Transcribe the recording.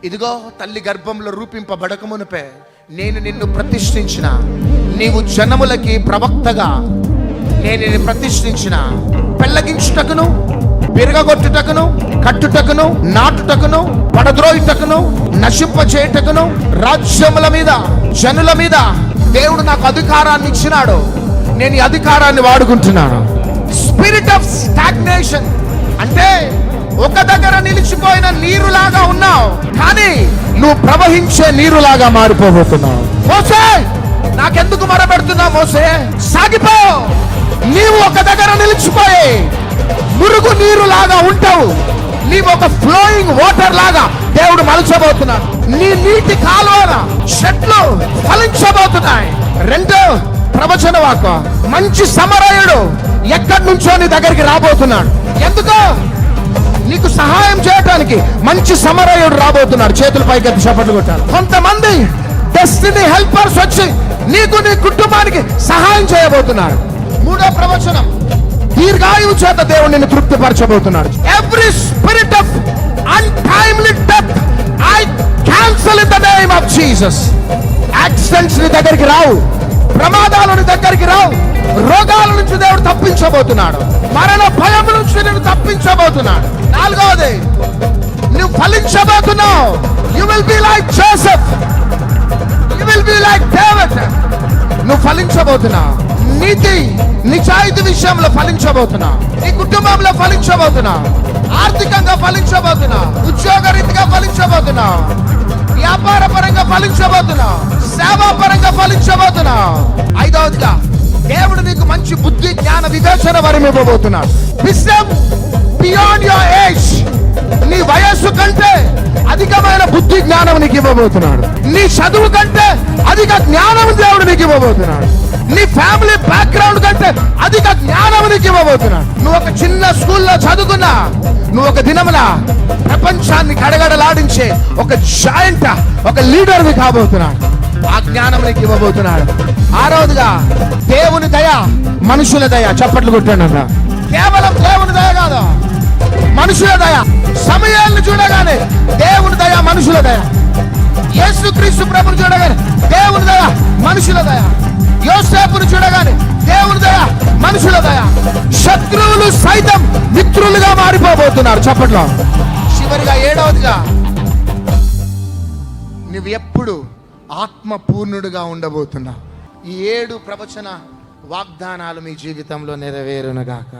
ఇదిగో తల్లి గర్భంలో రూపింపబడక మునిపే నేను నిన్ను ప్రతిష్ఠించిన, నీవు జనములకి ప్రవక్తగా నేను నిన్ను ప్రతిష్ఠించిన, పెళ్లగించుటకును, విరగగొట్టుటకును, కట్టుటకును, నాటుటకును, పడద్రోయుటకును, నశింపచేయుటకును, రాజ్యముల మీద, జనుల మీద దేవుడు నాకు అధికారాన్ని ఇచ్చినాడు. నేను ఈ అధికారాన్ని వాడుకుంటున్నాను. స్పిరిట్ ఆఫ్ స్టాగ్నేషన్ అంటే ఒక దగ్గర నిలిచిపోయిన నీరులాగా ఉన్నావు, కానీ నువ్వు ప్రవహించే నీరులాగా మారిపోబోతున్నావు. మోసే, నాకెందుకు మొరపెడుతున్నావు? మోసే, సాగిపో. నీవు ఒక దగ్గర నిలిచిపోయి మురుగు నీరులాగా ఉంటావు. నీవు ఒక ఫ్లోయింగ్ వాటర్ లాగా దేవుడు మలచబోతున్నాడు. నీ నీటి కాలువన చెట్లు ఫలించబోతున్నాయి. రెండో ప్రవచన వాక్కు, మంచి సమరయుడు ఎక్కడి నుంచో నీ దగ్గరికి రాబోతున్నాడు. ఎందుకో నీకు సహాయం చేయడానికి మంచి సమరయుడు రాబోతున్నాడు. చేతుల పైకి చప్పట్లు కొట్టాలి. కొంతమంది డెస్టినీ హెల్పర్స్ వచ్చి నీకు, నీ కుటుంబానికి సహాయం చేయబోతున్నారు. మూడో ప్రవచనం, దీర్ఘాయువు చేత దేవుడు నిన్ను తృప్తిపరచబోతున్నాడు. Every spirit of untimely death I cancel in the name of Jesus. Accidents నీ దగ్గరికి రావు, ప్రమాదాల దగ్గరికి రావు, రోగాల నుంచి దేవుడు తప్పించబోతున్నాడు, మరణ భయం నుంచి నేను తప్పించబోతున్నాడు. నాలుగవది, నువ్వు ఫలించబోతున్నావు. You will be like Joseph, you will be like David. నువ్వు ఫలించబోతున్నావు. నీతి నిజాయితీ విషయంలో ఫలించబోతున్నావు. నీ కుటుంబంలో ఫలించబోతున్నావు. ఆర్థికంగా ఫలించబోతున్నావు. ఉద్యోగ రీతిగా ఫలించబోతున్నావు. వ్యాపార పరంగా ఫలించబోతున్నావు. సేవా పరంగా ఫలించబోతున్నావు. ఐదవదిగా, దేవుడు నీకు మంచి బుద్ధి, జ్ఞాన, వివేచన వరం ఇవ్వబోతున్నాడు. Wisdom beyond your age. నీ వయస్సు కంటే అధికమైన బుద్ధి, జ్ఞానం నీకు ఇవ్వబోతున్నాడు. నీ చదువు కంటే అధిక జ్ఞానం దేవుడు నీకు ఇవ్వబోతున్నాడు. నీ ఫ్యామిలీ బ్యాక్గ్రౌండ్ కంటే అధిక జ్ఞానం నీకు ఇవ్వబోతున్నాడు. నువ్వు ఒక చిన్న స్కూల్లో చదువుకున్నా, నువ్వు ఒక దినమున ప్రపంచాన్ని గడగడలాడించే ఒక జాయింట్, ఒక లీడర్వి కాబోతున్నాడు. ఆ జ్ఞానం నీకు ఇవ్వబోతున్నాడు. ఆరవదిగా, దేవుని దయ, మనుషుల దయ. చప్పట్లు కొట్టండి అన్న. కేవలం దేవుని దయ కాదు, మనుషుల దయ. సమయాలను చూడగానే దేవుని దయ, మనుషుల దయ. యేసుక్రీస్తు ప్రభుని చూడగానే దేవుని దయ, మనుషుల దయ. యోసేపును చూడగానే దేవుని దయ, మనుషుల దయ. శత్రువులు సైతం మిత్రులుగా మారిపోబోతున్నారు. చప్పట్లో. చివరిగా ఏడవదిగా, నువ్వు ఎప్పుడు ఆత్మపూర్ణుడుగా ఉండబోతున్నావు. ఈ 7 ప్రవచన వాగ్దానాలు మీ జీవితంలో నెరవేరునుగాక.